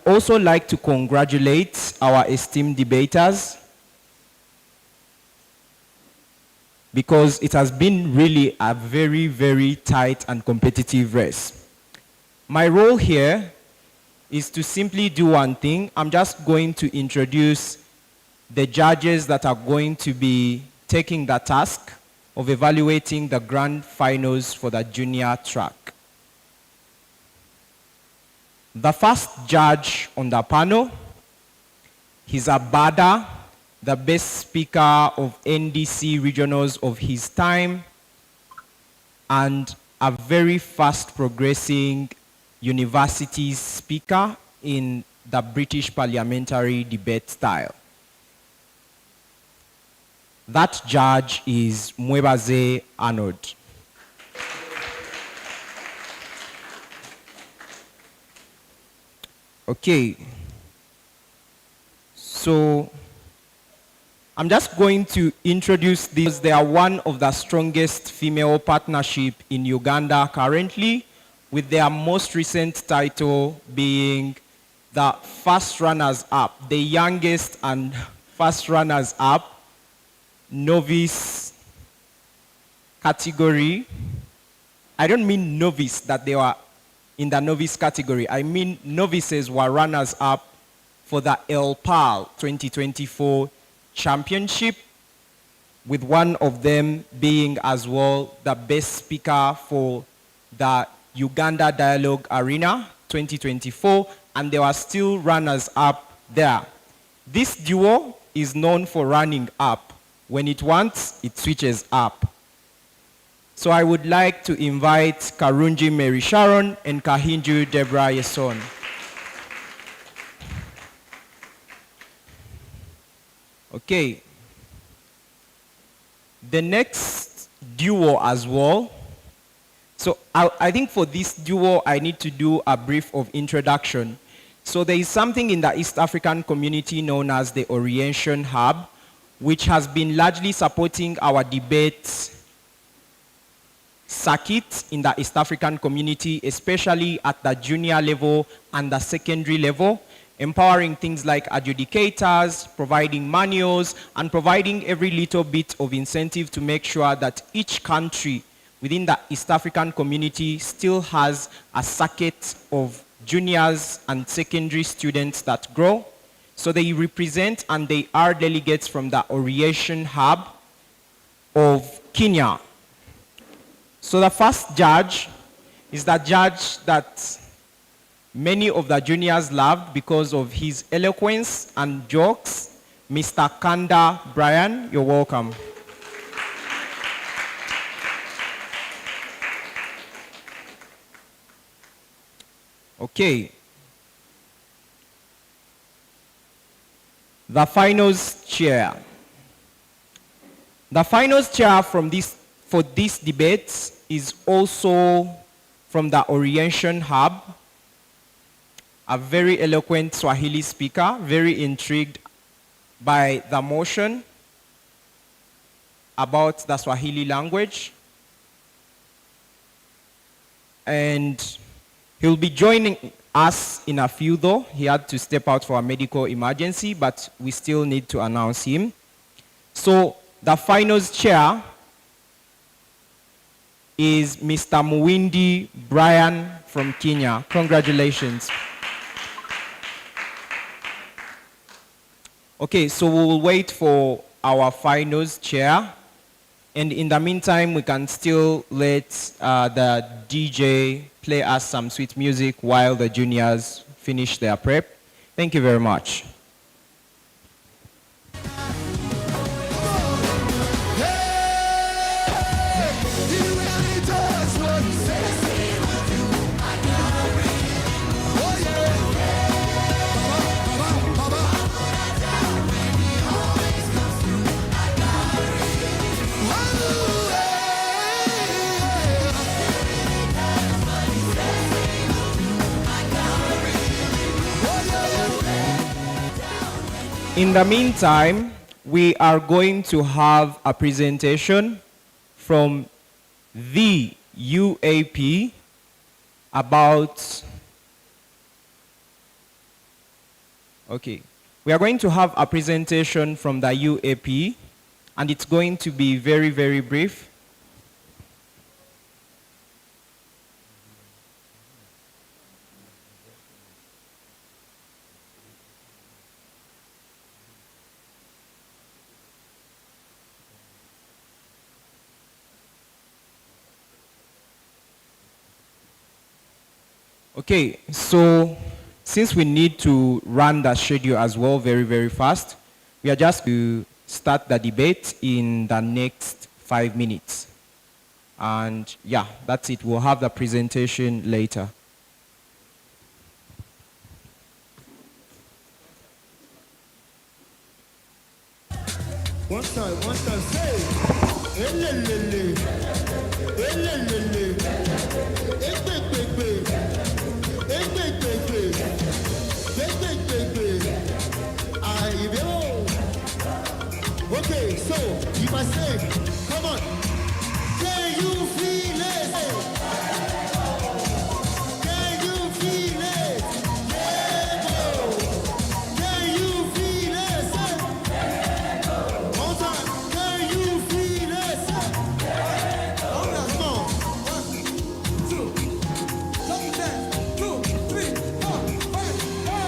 also like to congratulate our esteemed debaters because it has been really a very, very tight and competitive race. My role here is to simply do one thing. I'm just going to introduce the judges that are going to be taking the task of evaluating the grand finals for the junior track. The first judge on the panel, he's a Bada, the best speaker of NDC regionals of his time, and a very fast progressing university speaker in the British parliamentary debate style. That judge is Mwebaze Arnold. Okay. So I'm just going to introduce these. They are one of the strongest female partnership in Uganda currently, with their most recent title being the first runners-up, the youngest and first runners-up novice category. I don't mean novice that they were in the novice category. I mean novices were runners-up for the ELPAL 2024 championship, with one of them being as well the best speaker for the Uganda Dialogue Arena 2024, and there were still runners-up there. This duo is known for running up. When it wants, it switches up. So I would like to invite Karunji Mary Sharon and Kahinju Deborah Yeson. Okay. The next duo as well. So I think for this duo, I need to do a brief of introduction. So there is something in the East African community known as the Orientation Hub, which has been largely supporting our debate circuit in the East African community, especially at the junior level and the secondary level, empowering things like adjudicators, providing manuals, and providing every little bit of incentive to make sure that each country within the East African community still has a circuit of juniors and secondary students that grow. So they represent and they are delegates from the Orientation Hub of Kenya. So the first judge is the judge that many of the juniors loved because of his eloquence and jokes, Mr. Kanda Brian. You're welcome. Okay. The finals chair. The finals chair for this debate is also from the Orientation Hub, a very eloquent Swahili speaker, very intrigued by the motion about the Swahili language. And he'll be joining us in a few though. He had to step out for a medical emergency, but we still need to announce him. So the finals chair is Mr. Muwindi Brian from Kenya. Congratulations. Okay, so we'll wait for our finals chair. And in the meantime, we can still let the DJ play us some sweet music while the juniors finish their prep. Thank you very much. In the meantime, we are going to have a presentation from the UAP about Okay. We are going to have a presentation from the UAP, and it's going to be very, very brief. Okay, so since we need to run the schedule as well very, very fast, we are just to start the debate in the next 5 minutes. And yeah, that's it. We'll have the presentation later. One time, say, elelele, elelele, egbegbe, egbegbe, egbegbe, ayibeo. Okay, so you must say, come on, can you feel it? Can you feel it? Can you feel it? One time, can you feel it? Come on. 1, 2, double dance. 2, 3, 4, 5, go.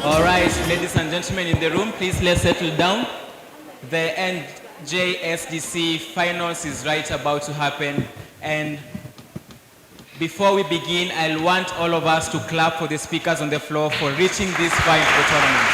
All right, ladies and gentlemen in the room, please let's settle down. The NJSDC finals is right about to happen, and before we begin, I want all of us to clap for the speakers on the floor for reaching this far into the tournament.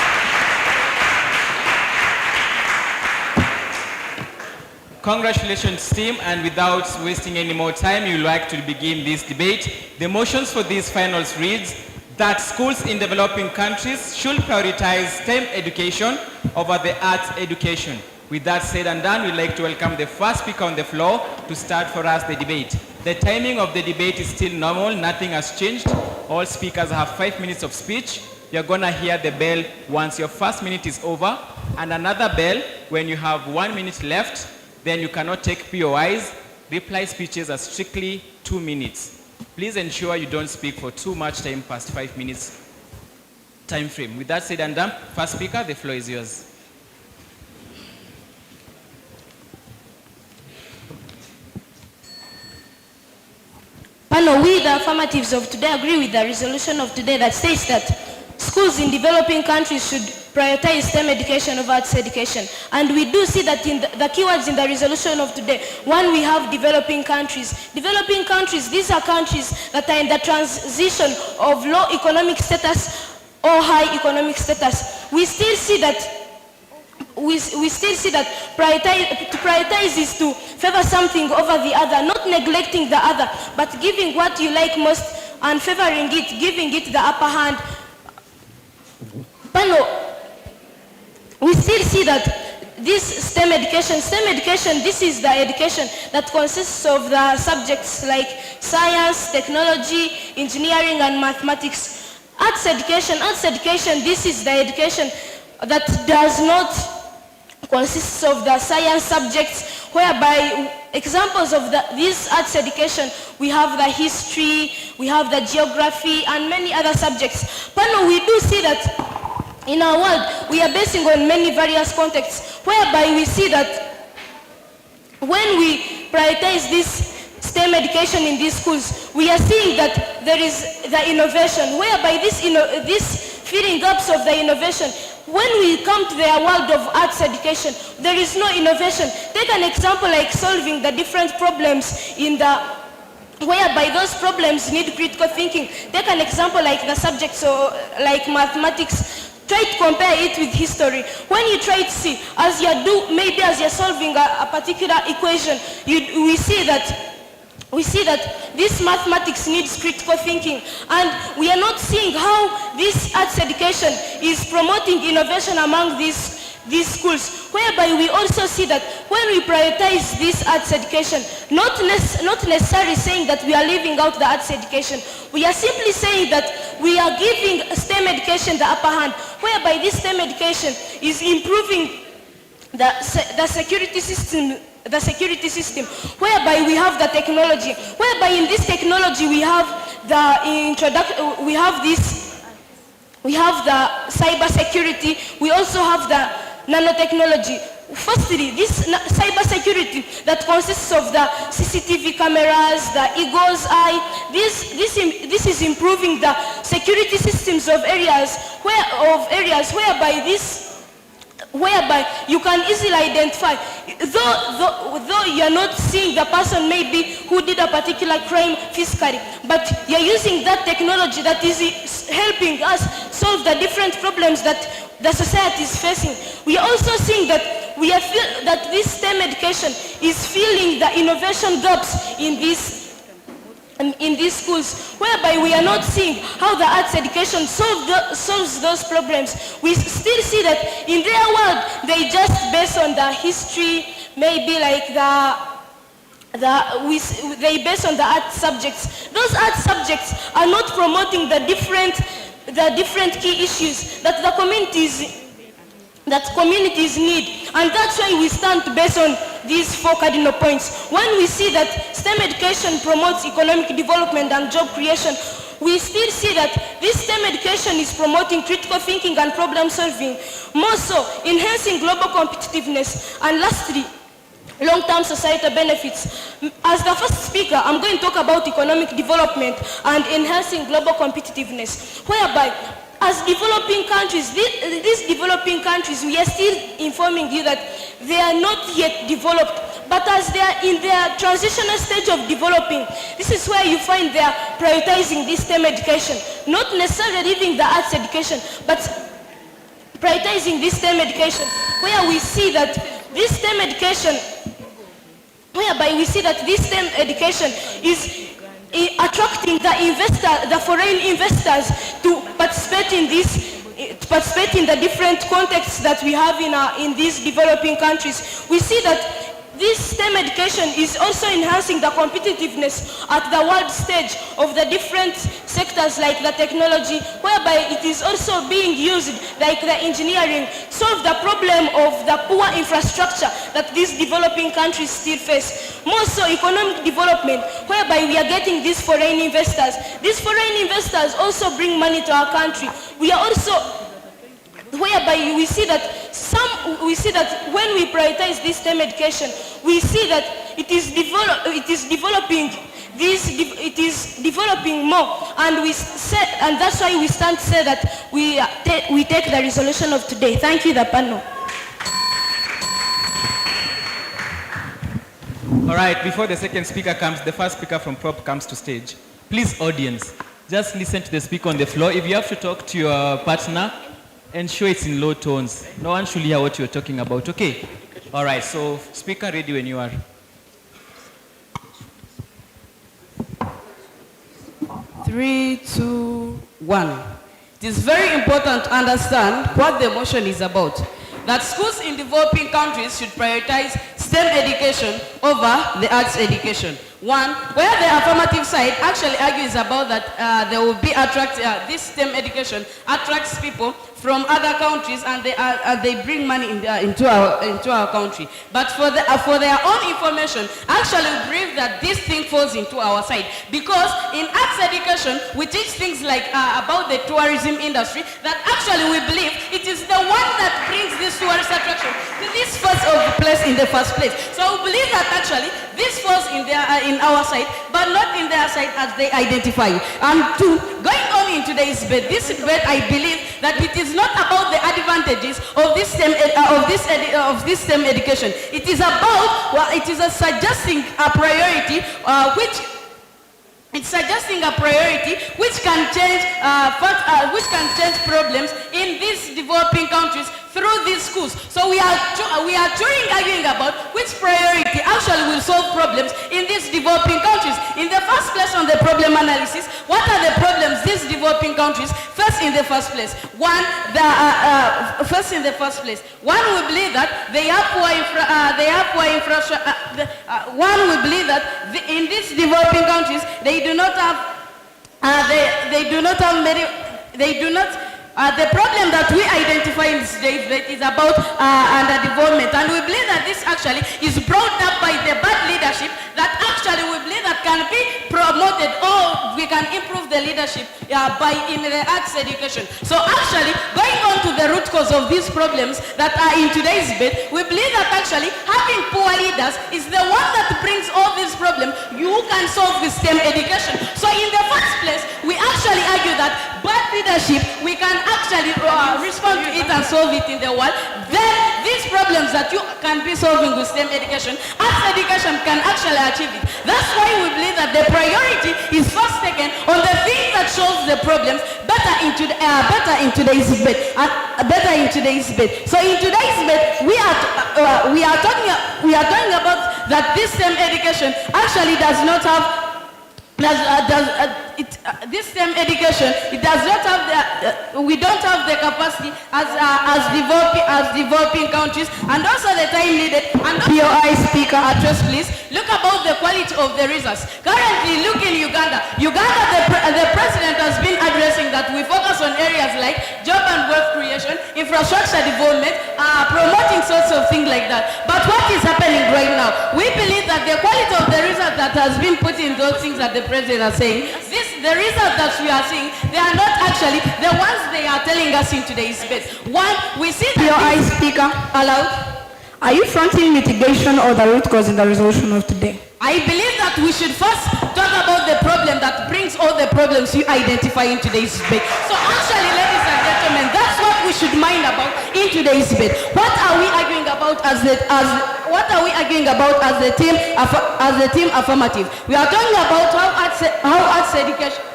Congratulations, team, and without wasting any more time, we would like to begin this debate. The motions for these finals reads that schools in developing countries should prioritize STEM education over the arts education. With that said and done, we'd like to welcome the first speaker on the floor to start for us the debate. The timing of the debate is still normal, nothing has changed. All speakers have 5 minutes of speech. You're gonna hear the bell once your first minute is over, and another bell when you have 1 minute left. Then you cannot take POIs. Reply speeches are strictly 2 minutes. Please ensure you don't speak for too much time past 5 minutes time frame. With that said and done, first speaker, the floor is yours. Panel, we, the affirmatives of today, agree with the resolution of today that states that schools in developing countries should prioritize STEM education over arts education. And we do see that in the keywords in the resolution of today, one, we have developing countries. Developing countries, these are countries that are in the transition of low economic status or high economic status. We still see that to prioritize is to favor something over the other, not neglecting the other, but giving what you like most and favoring it, giving it the upper hand. Panel, we still see that this STEM education, this is the education that consists of the subjects like science, technology, engineering, and mathematics. Arts education, this is the education that does not consist of the science subjects, whereby examples of this arts education, we have the history, we have the geography, and many other subjects. Panel, we do see that in our world, we are basing on many various contexts, whereby we see that when we prioritize this STEM education in these schools, we are seeing that there is the innovation, whereby this filling gaps of the innovation, when we come to the world of arts education, there is no innovation. Take an example like solving the different problems whereby those problems need critical thinking. Take an example like the subjects like mathematics. Try to compare it with history. When you try to see, as you're solving a particular equation, we see that this mathematics needs critical thinking, and we are not seeing how this arts education is promoting innovation among these schools, whereby we also see that when we prioritize this arts education, not necessarily saying that we are leaving out the arts education, we are simply saying that we are giving STEM education the upper hand, whereby this STEM education is improving the security system the security system, whereby we have the technology, whereby in this technology we have the introduction, we have the cyber security, we also have the nanotechnology. Firstly, this cyber security that consists of the CCTV cameras, the eagle's eye, this is improving the security systems of areas whereby you can easily identify, though you're not seeing the person maybe who did a particular crime physically, but you're using that technology that is helping us solve the different problems that the society is facing. We are also seeing that that this STEM education is filling the innovation gaps in these schools, whereby we are not seeing how the arts education solves those problems. We still see that in their world, they just based on the history, maybe like they based on the art subjects. Those art subjects are not promoting the different key issues that the communities need, and that's why we stand based on these 4 cardinal points. When we see that STEM education promotes economic development and job creation, we still see that this STEM education is promoting critical thinking and problem solving, more so enhancing global competitiveness, and lastly, long-term societal benefits. As the first speaker, I'm going to talk about economic development and enhancing global competitiveness, whereby as developing countries, these developing countries, we are still informing you that they are not yet developed, but as they are in their transitional stage of developing, this is where you find they are prioritizing this STEM education, not necessarily leaving the arts education, but prioritizing this STEM education, where we see that this STEM education, is attracting the foreign investors to participate in the different contexts that we have in these developing countries. We see that this STEM education is also enhancing the competitiveness at the world stage of the different sectors like the technology, whereby it is also being used like the engineering, solve the problem of the poor infrastructure that these developing countries still face. More so economic development, whereby we are getting these foreign investors. These foreign investors also bring money to our country. We are also whereby we see that when we prioritize this STEM education, we see that it is developing more, and that's why we stand to say that we take the resolution of today. Thank you, the panel. All right, before the second speaker comes, the first speaker from Prop comes to stage. Please, audience, just listen to the speaker on the floor. If you have to talk to your partner, ensure it's in low tones. No one should hear what you're talking about, okay? All right, so speaker ready when you are. Three, two, one. It is very important to understand what the motion is about. That schools in developing countries should prioritize STEM education over the arts education. One, where the affirmative side actually argues about that there will be this STEM education attracts people from other countries, and they bring money into our country. But for their own information, actually we believe that this thing falls into our side, because in arts education we teach things like about the tourism industry, that actually we believe it is the one that brings this tourist attraction to this place in the first place. So we believe that actually this falls in our side, but not in their side as they identify. And going on in today's debate, I believe that it is not about the advantages of this STEM education. It is about, it is suggesting a priority which can change problems in these developing countries through these schools. So we are arguing about which priority actually will solve problems in these developing countries. In the first place, on the problem analysis, what are the problems these developing countries face in the first place? One, we believe that they have poor infrastructure. We believe that in these developing countries they do not The problem that we identify in today's debate is about underdevelopment, and we believe that this actually is brought up by the bad leadership that actually we believe that can be promoted, or we can improve the leadership by in the arts education. So actually, going on to the root cause of these problems that are in today's debate, we believe that actually having poor leaders is the one that brings all these problems you can solve with STEM education. So in the first place, we actually argue that bad leadership, we can actually respond to it and solve it in the world. Then these problems that you can be solving with STEM education, arts education can actually achieve it. That's why we believe that the priority is first taken on the thing that solves the problems better in today's debate. So in today's debate, we are talking about that this STEM education actually does not have this STEM education, it does not have we don't have the capacity as developing countries, and also the time needed. And POI speaker address, please. Look about the quality of the results. Currently, look in Uganda. The president has been addressing that we focus on areas like job and wealth creation, infrastructure development, promoting sorts of things like that. But what is happening right now? We believe that the quality of the result that has been put in those things that the president is saying, the results that we are seeing, they are not actually the ones they are telling us in today's debate. One, we see that POI speaker allowed. Are you fronting mitigation or the root cause in the resolution of today? I believe that we should first talk about the problem that brings all the problems you identify in today's debate. So actually, ladies and gentlemen, that's what we should mind about in today's debate. What are we arguing about as the team affirmative? We are talking about how arts education.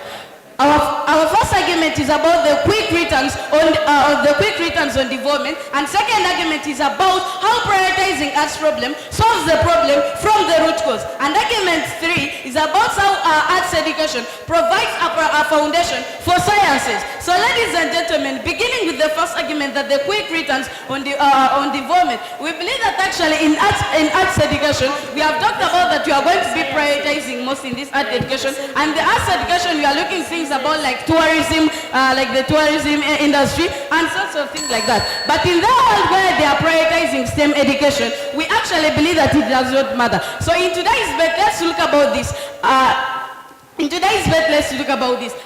Our first argument is about the quick returns on development, and second argument is about how prioritizing arts problem solves the problem from the root cause. And argument 3 is about how arts education provides a foundation for sciences. So ladies and gentlemen, beginning with the first argument that the quick returns on development, we believe that actually in arts education, we have talked about that we are going to be prioritizing most in this art education, and the arts education we are looking things about like tourism, like the tourism industry and sorts of things like that. But in the world where they are prioritizing STEM education, we actually believe that it does not matter. So in today's debate, let's look about this.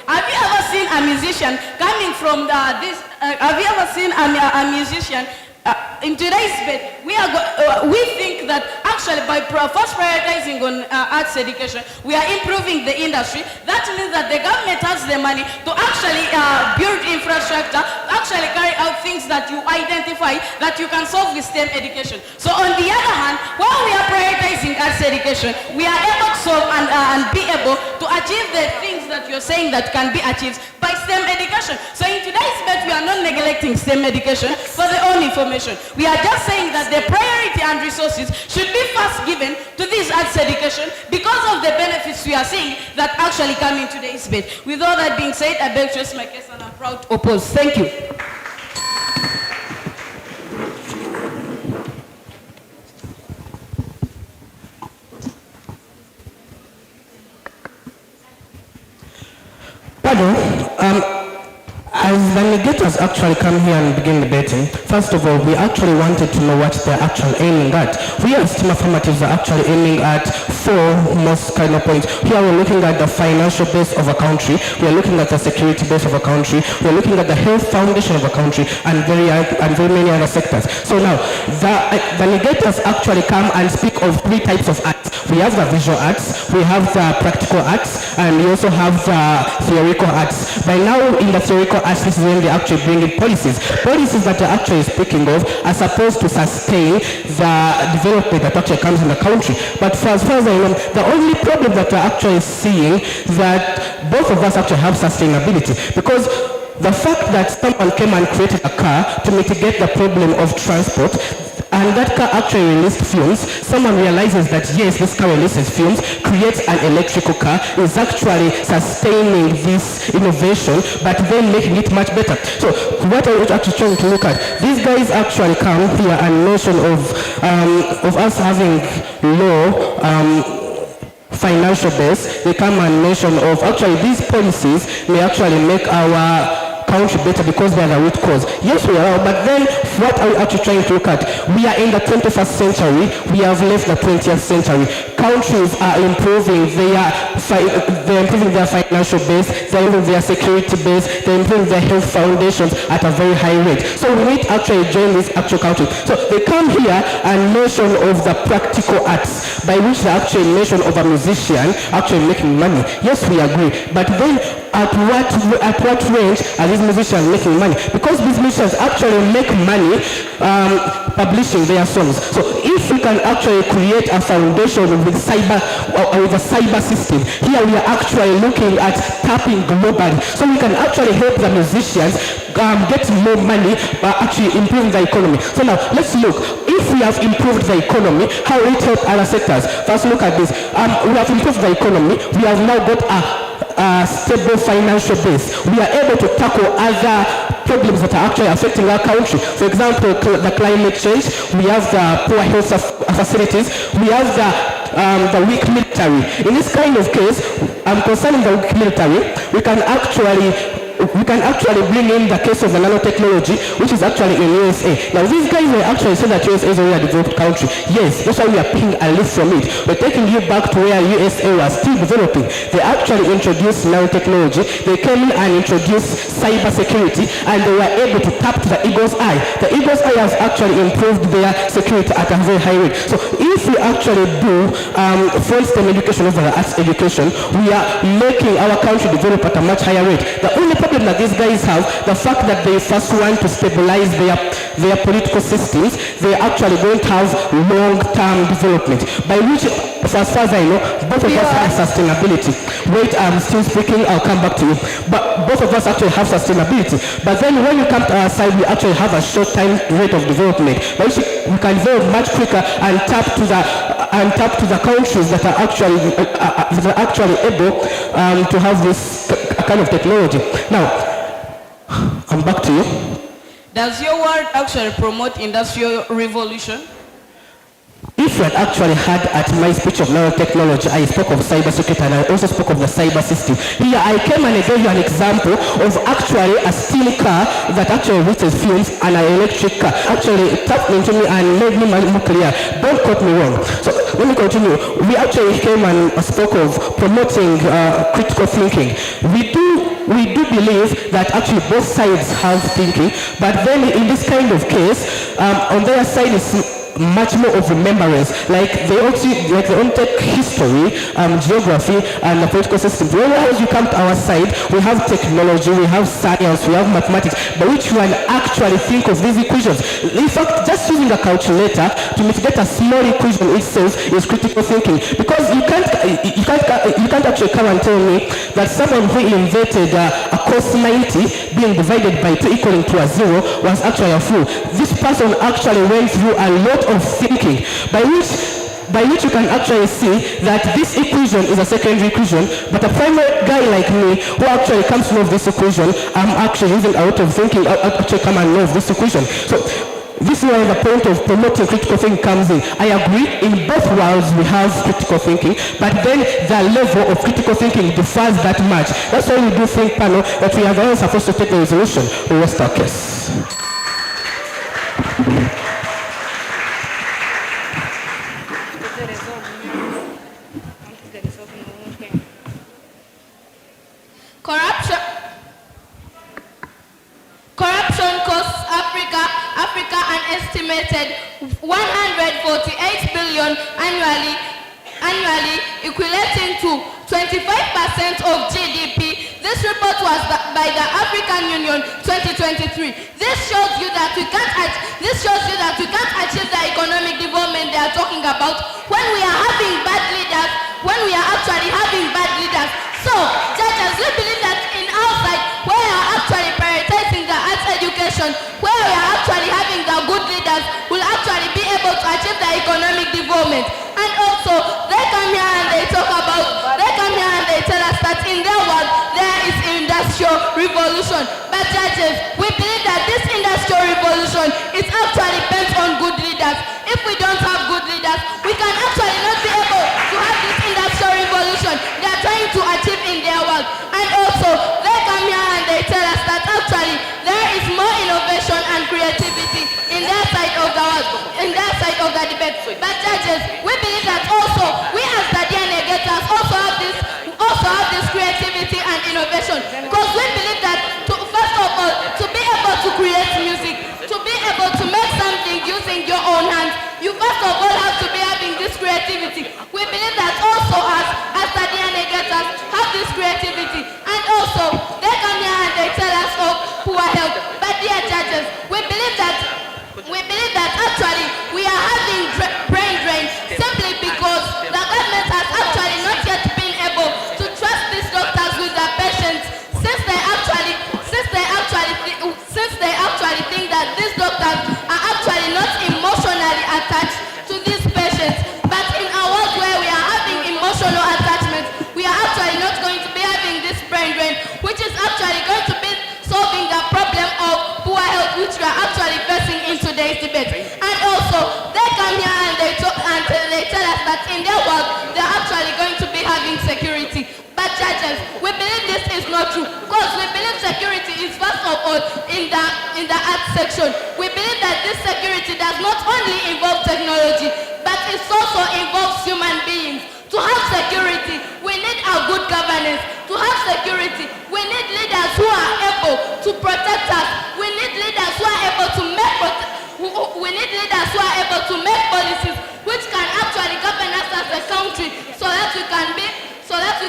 Have you ever seen a musician coming from this? Have you ever seen a musician? In today's debate, we think that actually by first prioritizing on arts education, we are improving the industry. That means that the government has the money to actually build infrastructure, actually carry out things that you identify that you can solve with STEM education. So on the other hand, while we are prioritizing arts education, we are able to solve and be able to achieve the things that you're saying that can be achieved by STEM education. So in today's debate, we are not neglecting STEM education for the own information. We are just saying that the priority and resources should be first given to this arts education because of the benefits we are seeing that actually come in today's debate. With all that being said, I beg to raise my case and I'm proud to oppose. Thank you. Pardon, as the negators actually come here and begin debating, first of all, we actually wanted to know what they're actually aiming at. We as team affirmatives are actually aiming at 4 most kind of points. Here we're looking at the financial base of a country, we're looking at the security base of a country, we're looking at the health foundation of a country, and very many other sectors. So now, the negators actually come and speak of 3 types of arts. We have the visual arts, we have the practical arts, and we also have the theoretical arts. By now, in the theoretical arts, this is when they actually bring in policies. Policies that they're actually speaking of are supposed to sustain the development that actually comes in the country. But as far as I know, the only problem that we're actually seeing that both of us actually have sustainability, because the fact that someone came and created a car to mitigate the problem of transport, and that car actually released fumes, someone realizes that yes, this car releases fumes, creates an electrical car, is actually sustaining this innovation, but then making it much better. So what are we actually trying to look at? These guys actually come here and notion of us having low financial base. They come and mention of actually these policies may actually make our country better because they are the root cause. Yes, we are, but then what are we actually trying to look at? We are in the 21st century. We have left the 20th century. Countries are improving they're improving their financial base, they're improving their security base, they're improving their health foundations at a very high rate. So we need to actually join these actual countries. So they come here and mention of the practical arts, by which they actually mention of a musician actually making money. Yes, we agree. But then at what range are these musicians making money? Because these musicians actually make money publishing their songs. So if we can actually create a foundation with a cyber system, here we are actually looking at tapping globally. So we can actually help the musicians get more money by actually improving the economy. So now let's look. If we have improved the economy, how will it help other sectors? First, look at this. We have improved the economy. We have now got a stable financial base. We are able to tackle other problems that are actually affecting our country. For example, the climate change. We have the poor health facilities. We have the weak military. In this kind of case, concerning the weak military, we can actually bring in the case of the nanotechnology, which is actually in USA. Now, these guys will actually say that USA is a very developed country. Yes, that's why we are picking a leaf from it. We're taking you back to where USA was still developing. They actually introduced nanotechnology. They came in and introduced cyber security, and they were able to tap to the eagle's eye. The eagle's eye has actually improved their security at a very high rate. So if we actually do full STEM education over the arts education, we are making our country develop at a much higher rate. The only problem that these guys have, the fact that they first want to stabilize their political systems, they actually don't have long-term development, by which, as far as I know, both of us have sustainability. Wait, I'm still speaking, I'll come back to you. But both of us actually have sustainability. But then when you come to our side, we actually have a short-time rate of development, by which we can develop much quicker and tap to the countries that are actually able to have this kind of technology. Now, I'm back to you. Does your word actually promote industrial revolution? If you had actually had at my speech of nanotechnology, I spoke of cybersecurity and I also spoke of the cyber system. Here I came and I gave you an example of actually a steel car that actually releases fumes and an electric car. Actually tapped into me and made me more clear. Don't quote me wrong. So let me continue. We actually came and spoke of promoting critical thinking. We do believe that actually both sides have thinking, but then in this kind of case, on their side is much more of remembrance, like they only take history, geography, and the political system. Whereas you come to our side, we have technology, we have science, we have mathematics, by which one actually think of these equations. In fact, just using a calculator to mitigate a small equation itself is critical thinking, because you can't actually come and tell me that someone who invented a cos 90 being divided by 2 equaling to a 0 was actually a fool. This person actually went through a lot of thinking, by which you can actually see that this equation is a secondary equation, but a primary guy like me who actually comes to know this equation, I'm actually using a lot of thinking, I'll actually come and know this equation. So this is where the point of promoting critical thinking comes in. I agree, in both worlds we have critical thinking, but then the level of critical thinking differs that much. That's why we do think panel that we are all supposed to take a resolution or rest our case. Corruption costs Africa an estimated 148 billion annually, equating to 25% of GDP. This report was by the African Union 2023. This shows you that we can't achieve the economic development they are talking about when we are having bad leaders, when we are actually having bad leaders. So, judges, we believe that in our side, where we are actually prioritizing the arts education, where we are actually having the good leaders, will actually be able to achieve the economic development. And also, they come here and they tell us that in their world, there is industrial revolution. But judges, we believe that this industrial revolution is actually based on good leaders. If we don't have good leaders, we can actually not be able to have this industrial revolution they are trying to achieve in their world. And also, they come here and they tell us that actually debate. But judges, we believe that also we as the DNA getters also have this creativity and innovation. Because we believe that first of all, to be able to create music, to be able to make something using your own hands, you first of all have to be having this creativity. We believe that also as the DNA getters have this creativity. And also, they come here and they tell us of poor health. But dear judges, we believe that actually we are having brain drain simply because the government has actually not yet been able to trust these doctors with their patients since they actually think that these doctors are actually not emotionally attached to these patients. But in a world where we are having emotional attachment, we are actually not going to be having this brain drain, which is actually going to be solving the problem of poor health which we are actually facing in today's debate. And also, they come here and they tell us that in their world, they are actually going to be having security. But judges, we believe this is not true, because we believe security is first of all in the arts section. We believe that this security does not only involve technology, but it also involves human beings. To have security, we need a good governance. To have security, we need leaders who are able to protect us. We need leaders who are able to make policies which can actually govern us as a country, so that we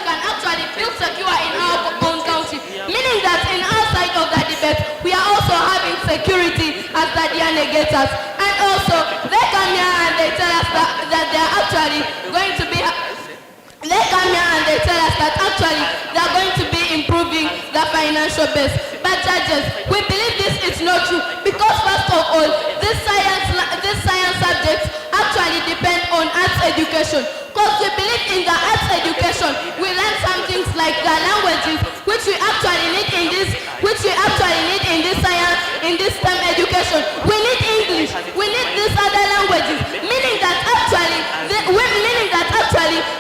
can actually feel secure in our own country. Meaning that in our side of the debate, we are also having security as the DNA getters. And also, they come here and they tell us that they are actually going to be. They come here and they tell us that actually they are going to be improving the financial base. But judges, we believe this is not true, because first of all, this science subjects actually depend on arts education. Because we believe in the arts education, we learn some things like the languages which we actually need in this science, in this STEM education. We need English, we need these other languages, meaning that actually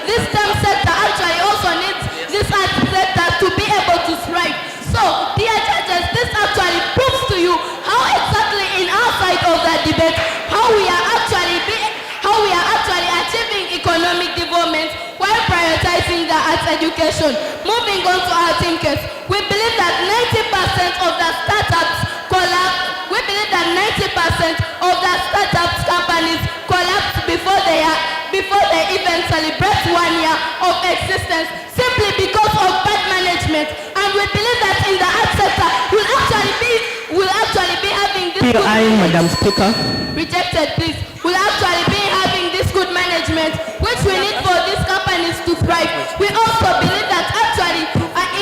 this STEM sector actually also needs this arts sector to be able to thrive. So, dear judges, this actually proves to you how exactly in our side of the debate, how we are actually achieving economic development while prioritizing the arts education. Moving on to our team case, we believe that 90% of the startups collapse. We believe that 90% of the startups companies collapse before they even celebrate 1 year of existence, simply because of bad management. And we believe that in the arts sector, we'll actually be having this good Madam Speaker. Rejected, please. We'll actually be having this good management, which we need for these companies to thrive. We also believe that actually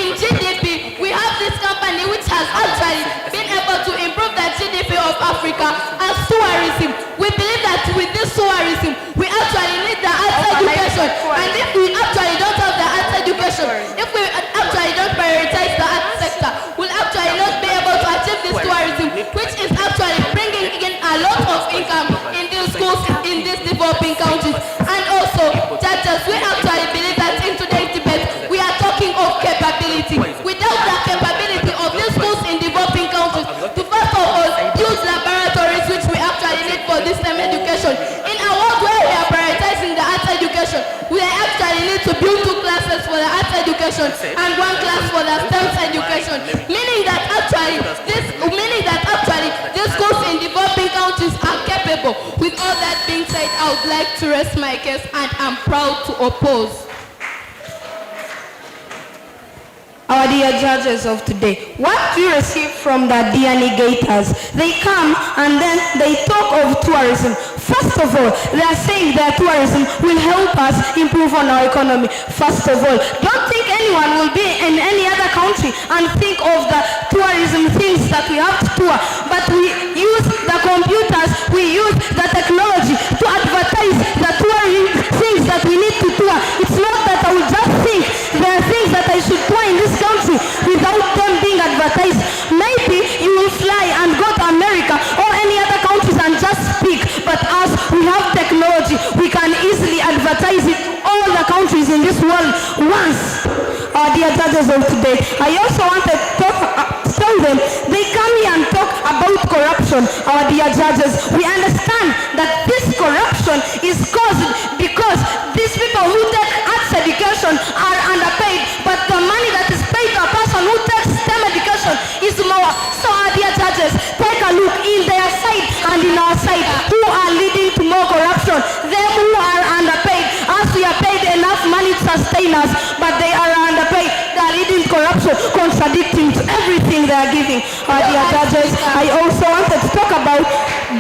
in GDP, we have this company which has actually been able to improve the GDP of Africa as tourism. We believe that with this tourism, we actually need the arts education. And if we actually don't have the arts education, if we actually don't prioritize the arts sector, we'll actually not be able to achieve this tourism, which is actually bringing in a lot of income in these schools in these developing countries. And also, judges, we actually believe that in today's debate, we are talking of capability. Without the capability of these schools in developing countries to first of all use laboratories which we actually need for this STEM education. In a world where we are prioritizing the arts education, we actually need to build 2 classes for the arts education and 1 class for the STEM education. Meaning that actually these schools in developing countries are capable. With all that being said, I would like to rest my case and I'm proud to oppose. Our dear judges of today, what do you receive from the DNA gators? They come and then they talk of tourism. First of all, they are saying that tourism will help us improve on our economy. First of all, don't think anyone will be in any other country and think of the tourism things that we have to tour. But we use the computers, we use the technology to advertise the touring things that we need to tour. It's not that I will just think there are things that I should tour in this country without them being advertised. Maybe you will fly and go to America or any other countries and just speak, but us, we have technology. We can easily advertise it to all the countries in this world once. Our dear judges of today, I also want to tell them, they come here and talk about corruption. Our dear judges, we understand that this corruption is caused because these people who take arts education are underpaid, but the money that is paid to a person who takes STEM education is more. So our dear judges, take a look in their side and in our side who are leading to more corruption. Them who are underpaid, as we are paid enough money to sustain us, but they are underpaid. They are leading to corruption, contradicting to everything they are giving. Our dear judges, I also wanted to talk about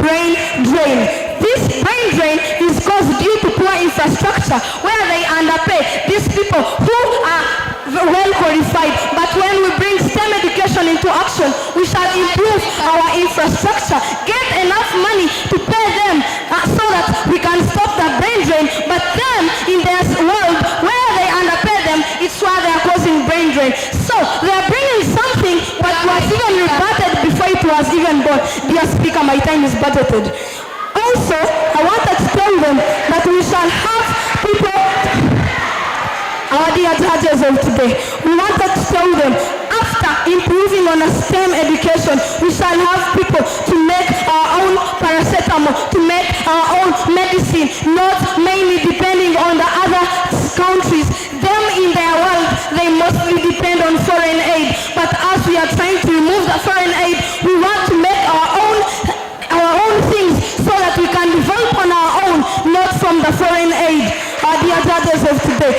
brain drain. This brain drain is caused due to poor infrastructure where they underpay these people who are well qualified. But when we bring STEM education into action, we shall improve our infrastructure, get enough money to pay them so that we can stop the brain drain. But them in their world where they underpay them, it's why they are causing brain drain. So they are bringing something that was even rebutted before it was even born. Dear Speaker, my time is budgeted. Also, I wanted to tell them that we shall have people, our dear judges of today, we wanted to tell them after improving on a STEM education, we shall have people to make our own paracetamol, to make our own medicine, not mainly depending on the other countries. Them in their world, they mostly depend on foreign aid. But as we are trying to remove the foreign aid, we want to make our own things so that we can develop on our own, not from the foreign aid. Our dear judges of today,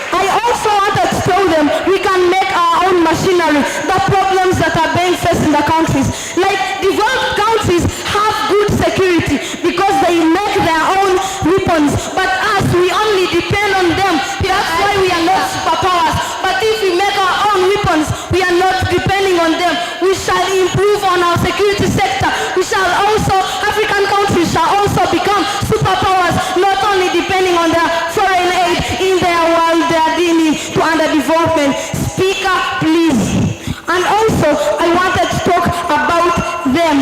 I also wanted to tell them we can make our own machinery. The problems that are being faced in the countries, like developed countries have good security because they make their own weapons, but us, we only depend on them. That's why we are not superpowers. But if we make our own weapons, we are not depending on them. We shall improve on our security sector. We shall also, African countries shall also become superpowers, not only depending on their foreign aid in their world they are dealing to underdevelopment. Speaker, please. And also, I wanted to talk about them.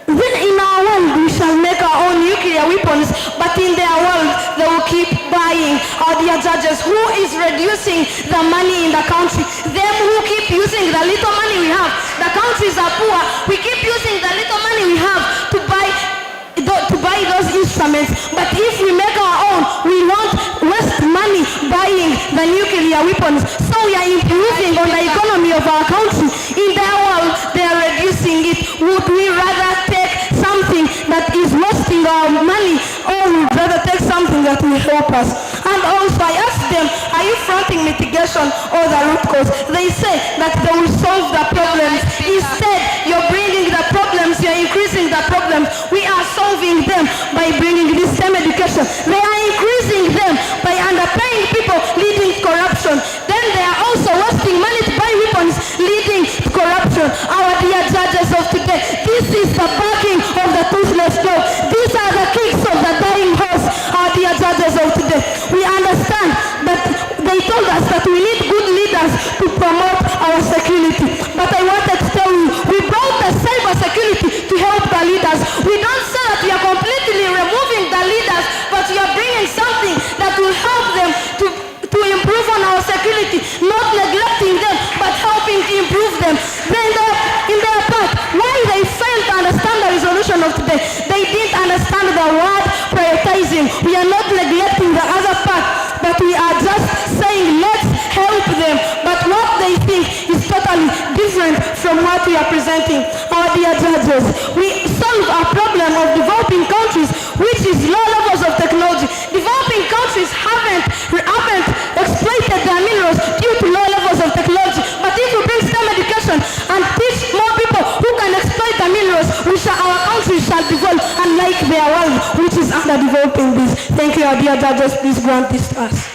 Then in our world, we shall make our own nuclear weapons, but in their world, they will keep buying. Our dear judges, who is reducing the money in the country? Them who keep using the little money we have. The countries are poor. We keep using the little money we have to buy those instruments. But if we make our own, we won't waste money buying the nuclear weapons. So we are improving on the economy of our country. In their world, they are reducing it. Would we rather take something that is wasting our money, or would rather take something that will help us? And also I asked them, are you fronting mitigation or the root cause? They say that they will solve the problems. Instead, you're bringing the problems, you're increasing the problems. We are solving them by bringing this STEM education. They are increasing them by underpaying people, leading to corruption. Then they are also wasting money to buy weapons, leading to corruption. Our dear judges of today, this is the barking of the toothless dog. These are the kicks of the dying horse. Our dear judges of today, we understand that they told us that we need good leaders to promote our security. But I wanted to tell you, we brought the cyber security to help the leaders. We don't say that we are completely removing the leaders, but we are bringing something that will help them to improve on our security, not neglecting them, but helping to improve them. Then in their part, why they failed to understand the resolution of today, they didn't understand the word prioritizing. We are not neglecting the other part, but we are just saying let's help them. But what they think is totally different from what we are presenting. Our dear judges, we solve our problem of developing countries, which is low levels of technology. Developing countries haven't exploited their minerals due to low levels of technology. But if we bring STEM education and teach more people who can exploit the minerals, our country shall develop unlike their world, which is underdeveloping this. Thank you, our dear judges. Please grant this to us.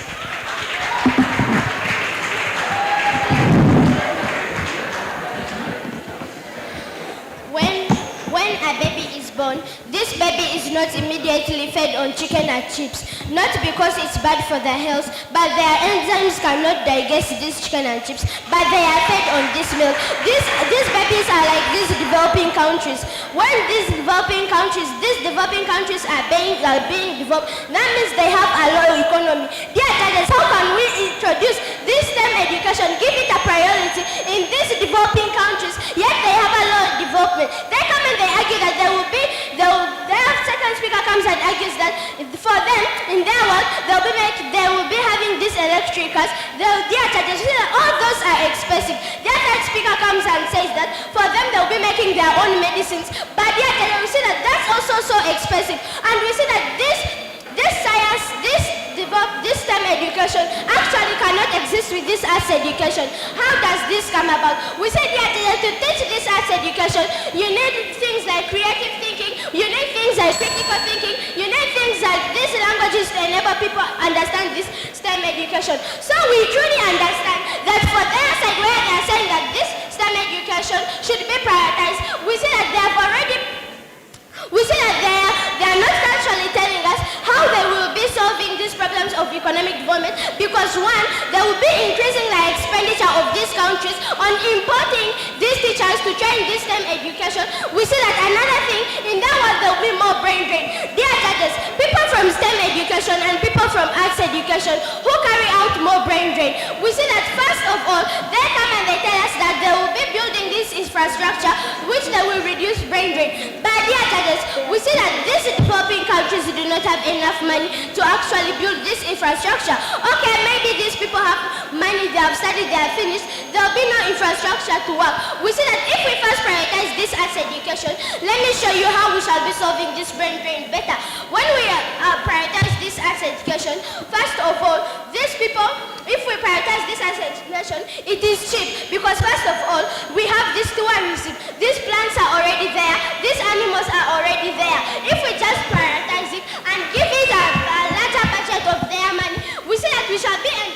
When a baby is born, this baby is not immediately fed on chicken and chips, not because it's bad for their health, but their enzymes cannot digest this chicken and chips, but they are fed on this milk. These babies are like these developing countries. When these developing countries are being developed, that means they have a low economy. Dear judges, how can we introduce this STEM education, give it a priority in these developing countries, yet they have a low development? They come and they argue that their second speaker comes side argues that for them, in their world, they will be having these electric cars. Their charges, you see that all those are expensive. Their third speaker comes and says that for them, they'll be making their own medicines. But yet, we see that that's also so expensive. And we see that this science, this STEM education actually cannot exist with this arts education. How does this come about? We said to teach this arts education, you need things like creative thinking, you need things like critical thinking, you need things like these languages to enable people understand this STEM education. So we truly understand that for their side where they are saying that this STEM education should be prioritized, we see that they have already they are not actually telling us how they will be solving these problems of economic development, because one, they will be increasing the expenditure of these countries on importing these teachers to train this STEM education. We see that another thing, in that world there will be more brain drain. Dear judges, people from STEM education and people from arts education who carry out more brain drain, we see that first of all, they come and they tell us that they will be building this infrastructure which they will reduce brain drain. But dear judges, we see that these developing countries do not have enough money to actually build this infrastructure. Okay, maybe these people have money, they have studied, they have finished, there will be no infrastructure to work. We see that if we first prioritize this arts education, let me show you how we shall be solving this brain drain better. When we prioritize this arts education, first of all, these people, if we prioritize this arts education, it is cheap, because first of all, we have this tourism. These plants are already there, these animals are already there. If we just prioritize it and give it a larger budget of their money, we see that we shall be in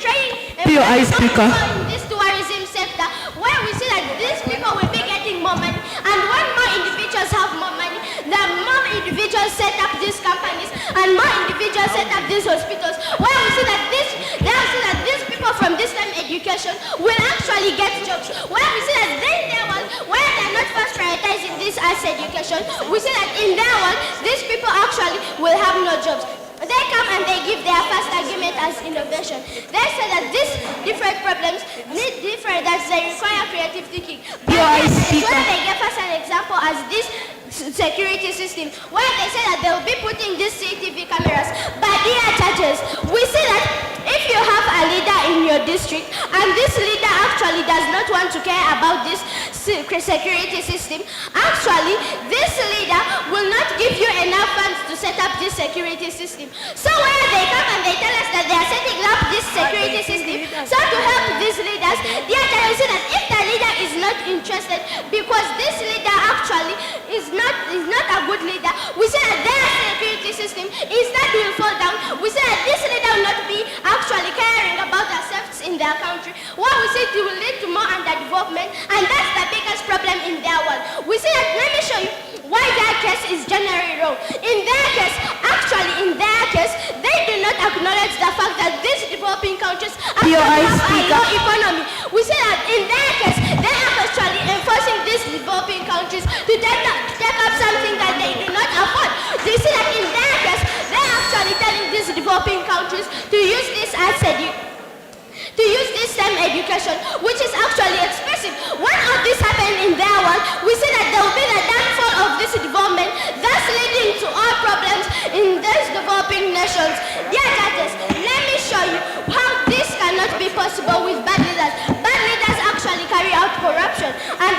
this tourism sector, where we see that these people will be getting more money. And when more individuals have more money, the more individuals set up these companies and more individuals set up these hospitals, where we see that these people from this STEM education will actually get jobs. Where we see that where they're not first prioritizing this arts education, we see that in their world, these people actually will have no jobs. They come and they give their first argument as innovation. They say that these different problems need different, that they require creative thinking. But they give us an example as this security system, where they say that they will be putting these CCTV cameras. But dear judges, we see that if you have a leader in your district and this leader actually does not want to care about this security system, actually this leader will not give you enough funds to set up this security system. So where they come and they tell us that they are setting up this security system, so to help these leaders, dear judges, we see that if the leader is not interested, because this leader actually is not a good leader, we say that their security system instead will fall down. We say that this leader will not be actually caring about the safety in their country. What we say, it will lead to more underdevelopment, and that's the biggest problem in their world. We say that, let me show you why their case is generally wrong. In their case, they do not acknowledge the fact that these developing countries actually have a low economy. We say that in their case, they are actually enforcing these developing countries to take up something that they do not afford. They say that in their case, they are actually telling these developing countries to use this as STEM education, which is actually expensive. When all this happened in their world, we see that there will be the downfall of this development, thus leading to all problems in these developing nations. Dear judges, let me show you how this cannot be possible with bad leaders. Bad leaders actually carry out corruption, and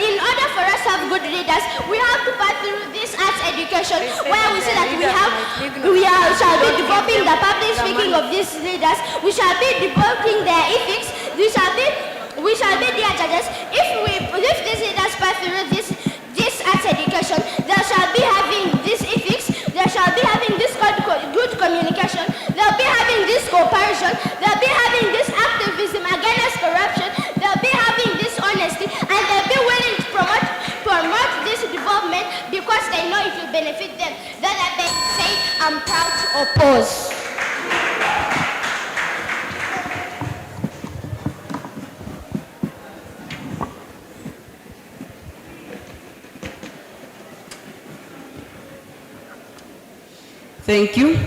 in order for us to have good leaders, we have to pass through this arts education, where we see that we shall be developing the public speaking of these leaders, we shall be developing their ethics, we shall be, dear judges, if these leaders pass through this arts education, they shall be having this ethics, they shall be having this good communication, they'll be having this cooperation, they'll be having this activism against corruption, they'll be having this honesty, and they'll be willing to promote this development because they know it will benefit them. Then they say, I'm proud to oppose. Thank you.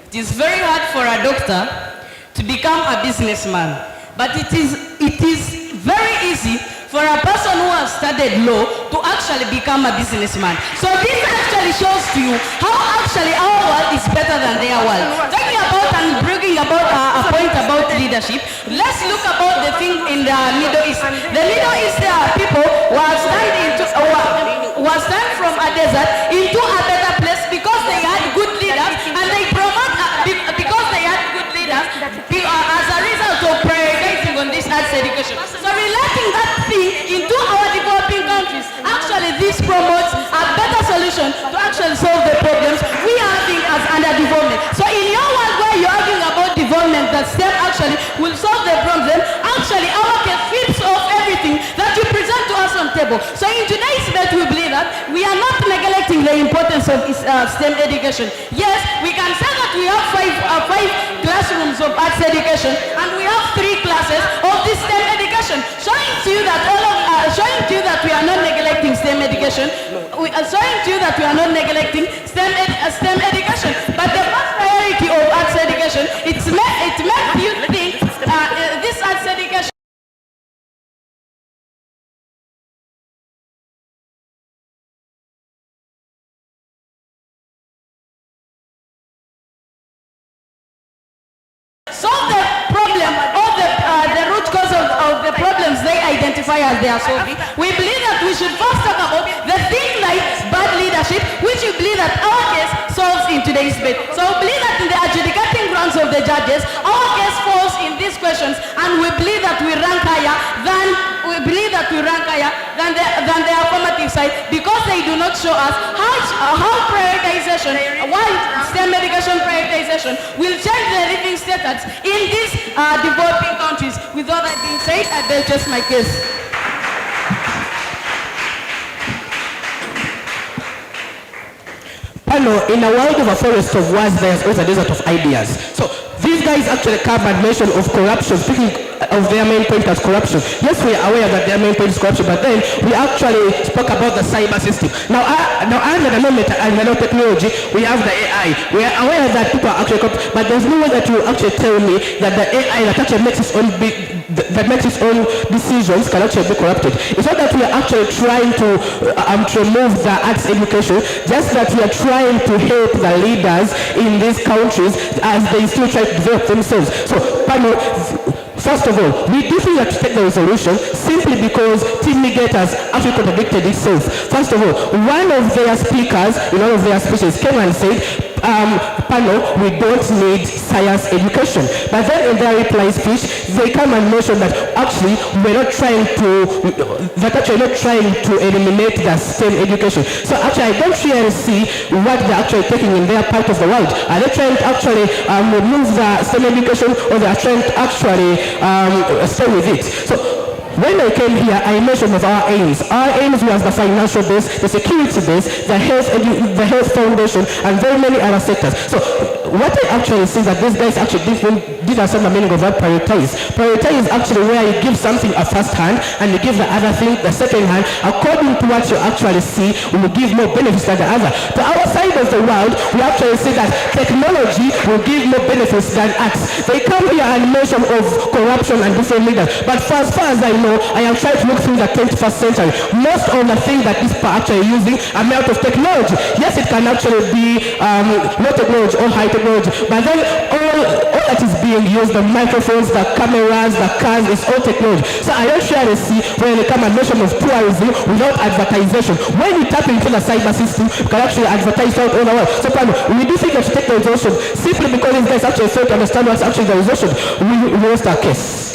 It is very hard for a doctor to become a businessman, but it is very easy for a person who has studied law to actually become a businessman. So this actually shows to you how actually our world is better than their world. Talking about and bringing about a point about leadership, let's look about the thing in the Middle East. The Middle East, there are people who have stand from a desert into a better place because they had good leaders, and they promote because they had good leaders as a result of prioritizing on this arts education. So relating that thing into our developing countries, actually this promotes a better solution to actually solve the problems we are having as underdevelopment. So in your world where you're arguing about development, that STEM actually will solve the problem, actually our case flips off everything that you present to us on table. So in today's debate, we believe that we are not neglecting the importance of STEM education. Yes, we can say that we have five classrooms of arts education, and we have 3 classes of this STEM education, showing to you that we are not neglecting STEM education. Showing to you that we are not neglecting STEM education. But the first priority of arts education, it makes you think this arts education. Solve the problem or the root cause of the problems they identify as they are solving. We believe that we should first talk about the thing like bad leadership, which we believe that our case solves in today's debate. So we believe that in the adjudicating grounds of the judges, our case falls in these questions, and we believe that we rank higher than the affirmative side, because they do not show us how prioritization, why STEM education prioritization will change the living standards in these developing countries. With all that being said, I will just my case. In a world of a forest of words, there's always a desert of ideas. So these guys actually come and mention of corruption, speaking of their main point as corruption. Yes, we are aware that their main point is corruption, but then we actually spoke about the cyber system. Now under the moment and nanotechnology, we have the AI. We are aware that people are actually corrupt, but there's no way that you actually tell me that the AI that actually makes its own decisions can actually be corrupted. It's not that we are actually trying to remove the arts education, just that we are trying to help the leaders in these countries as they still try to develop themselves. So, first of all, we do think that to take the resolution simply because Team Migators actually contradicted itself. First of all, one of their speakers in one of their speeches came and said, panel, we don't need science education. But then in their reply speech, they come and mention that actually we're not trying to eliminate the STEM education. So actually I don't really see what they're actually taking in their part of the world. Are they trying to actually remove the STEM education, or they are trying to actually stay with it? So when I came here, I mentioned of our aims. Our aims was the financial base, the security base, the health foundation, and very many other sectors. So what I actually see that these guys actually did understand the meaning of that prioritize. Prioritize is actually where you give something a first hand and you give the other thing the second hand according to what you actually see will give more benefits than the other. To our side of the world, we actually see that technology will give more benefits than arts. They come here and mention of corruption and different leaders, but for as far as I know, I am trying to look through the 21st century. Most of the things that people are actually using are made out of technology. Yes, it can actually be low technology or high technology, but then all that is being used, the microphones, the cameras, the cars, is all technology. So I don't really see when they come and mention of tourism without advertisation. When you tap into the cyber system, you can actually advertise out all the world. So we do think that to take the resolution simply because these guys actually fail to understand what's actually the resolution. We lost our case.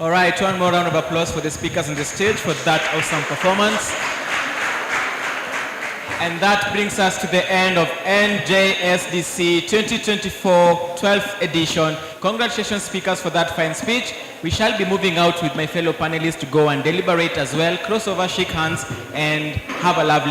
All right, one more round of applause for the speakers on the stage for that awesome performance. And that brings us to the end of NJSDC 2024 12th edition. Congratulations, speakers, for that fine speech. We shall be moving out with my fellow panelists to go and deliberate as well, cross over, shake hands, and have a lovely